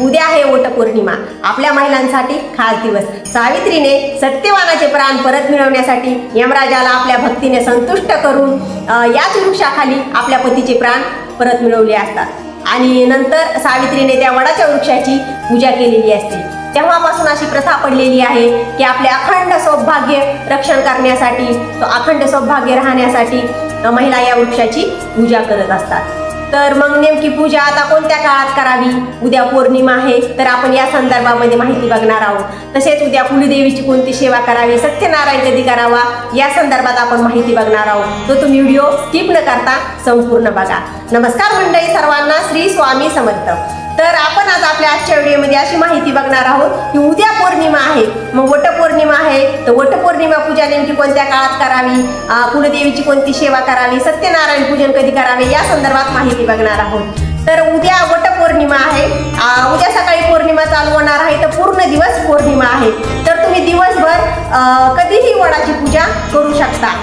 उद्या आहे वटपौर्णिमा, आपल्या महिलांसाठी खास दिवस। सावित्रीने सत्यवानाचे प्राण परत मिळवण्यासाठी यमराजाला आपल्या भक्तीने संतुष्ट करून याच वृक्षाखाली आपल्या पतीचे प्राण परत मिळवले असतात आणि नंतर सावित्रीने त्या वडाच्या वृक्षाची पूजा केलेली असते। तेव्हापासून अशी प्रथा पडलेली आहे की आपले अखंड सौभाग्य रक्षण करण्यासाठी, अखंड सौभाग्य राहण्यासाठी महिला या वृक्षाची पूजा करत असतात। तर मग नेमकी पूजा आता कोणत्या काळात करावी, उद्या पौर्णिमा आहे तर आपण या संदर्भामध्ये माहिती बघणार आहोत। तसेच उद्या कुलदेवीची कोणती सेवा करावी, सत्यनारायण कधी करावा या संदर्भात आपण माहिती बघणार आहोत। तो तुम्ही व्हिडिओ स्किप न करता संपूर्ण बघा। नमस्कार मंडळी सर्वांना, श्री स्वामी समर्थ। तर आपण आज आपल्या आजच्या व्हिडिओमध्ये अशी माहिती बघणार आहोत की उद्या पौर्णिमा आहे, मग वटपौर्णिमा आहे तर वटपौर्णिमा पूजा नेमकी कोणत्या काळात करावी, कुलदेवीची कोणती सेवा करावी, सत्यनारायण पूजन कधी करावे या संदर्भात माहिती बघणार आहोत। तर उद्या वटपौर्णिमा आहे, उद्या सकाळी पौर्णिमा चालू होणार आहे तर पूर्ण दिवस पौर्णिमा आहे। तर तुम्ही दिवसभर कधीही वडाची पूजा करू शकता।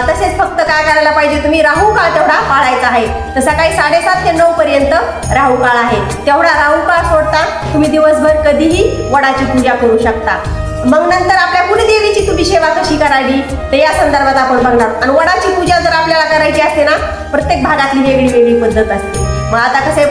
तसेच फक्त काय करायला पाहिजे, तुम्ही राहू काळ तेवढा पाळायचा आहे। तर सकाळी 7:30 ते 9 पर्यंत राहू काळ आहे, तेवढा राहू काळ सोडता तुम्ही दिवसभर कधीही वडाची पूजा करू शकता। मग नंतर आपल्या कुलदेवीची तुम्ही सेवा कशी करावी तर या संदर्भात आपण बघणार। आणि वडाची पूजा जर आपल्याला करायची असते ना, प्रत्येक भागातली वेगळी वेगळी पद्धत असते। मग आता कसे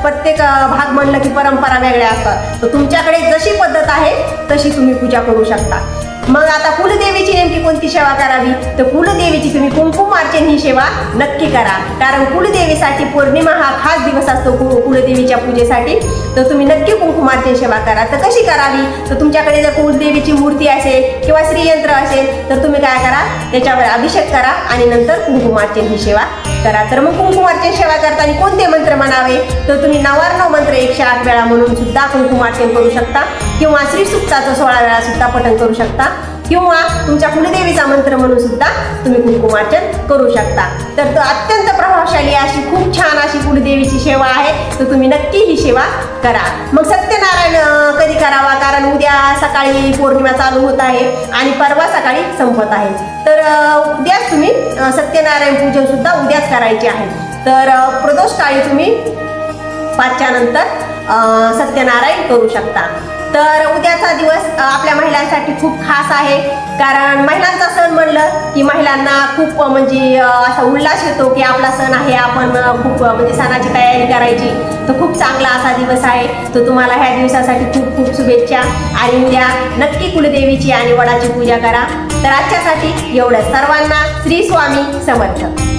प्रत्येक भाग म्हणलं की परंपरा वेगळ्या असतात, तर तुमच्याकडे जशी पद्धत आहे तशी तुम्ही पूजा करू शकता। मग आता कुलदेवीची नेमकी कोणती सेवा करावी तर कुलदेवीची तुम्ही कुंकुमार्चन ही सेवा नक्की करा, कारण कुलदेवीसाठी पौर्णिमा हा खास दिवस असतो कुलदेवीच्या पूजेसाठी। तर तुम्ही नक्की कुंकुमार्चन सेवा करा। तर कशी करावी तर तुमच्याकडे जर कुलदेवीची मूर्ती असेल किंवा श्रीयंत्र असेल तर तुम्ही काय करा, त्याच्यावर अभिषेक करा आणि नंतर कुंकुमार्चन ही सेवा करा। तर मग कुंकुमार्चन सेवा करताना कोणते मंत्र म्हणावे तर तुम्ही 99 मंत्र 108 वेळा म्हणून सुद्धा कुंकुमार्चन करू शकता, किंवा श्री सूक्ताचं 16 वेळा सुद्धा पठण करू शकता, किंवा तुमच्या कुलदेवीचा मंत्र म्हणून सुद्धा तुम्ही कुंकुमार्चन करू शकता। तर अत्यंत प्रभावशाली अशी खूप छान अशी कुलदेवीची सेवा आहे, तर तुम्ही नक्की ही सेवा करा। मग सत्यनारायण कधी करावा, कारण उद्या सकाळी पौर्णिमा चालू होत आहे आणि परवा सकाळी संपत आहे। तर उद्याच तुम्ही सत्यनारायण पूजन सुद्धा उद्याच करायचे आहे। तर प्रदोष काळी तुम्ही 5च्या नंतर सत्यनारायण करू शकता। तर उद्याचा दिवस आपल्या महिलांसाठी खूप खास आहे, कारण महिलांचा सण म्हणलं की महिलांना खूप म्हणजे असा उल्हास येतो की आपला सण आहे, आपण खूप म्हणजे सणाची तयारी करायची। तर खूप चांगला असा दिवस आहे, तर तुम्हाला ह्या दिवसासाठी खूप खूप शुभेच्छा। आणि उद्या नक्की कुलदेवीची आणि वडाची पूजा करा। तर आजच्यासाठी एवढंच। सर्वांना श्री स्वामी समर्थ।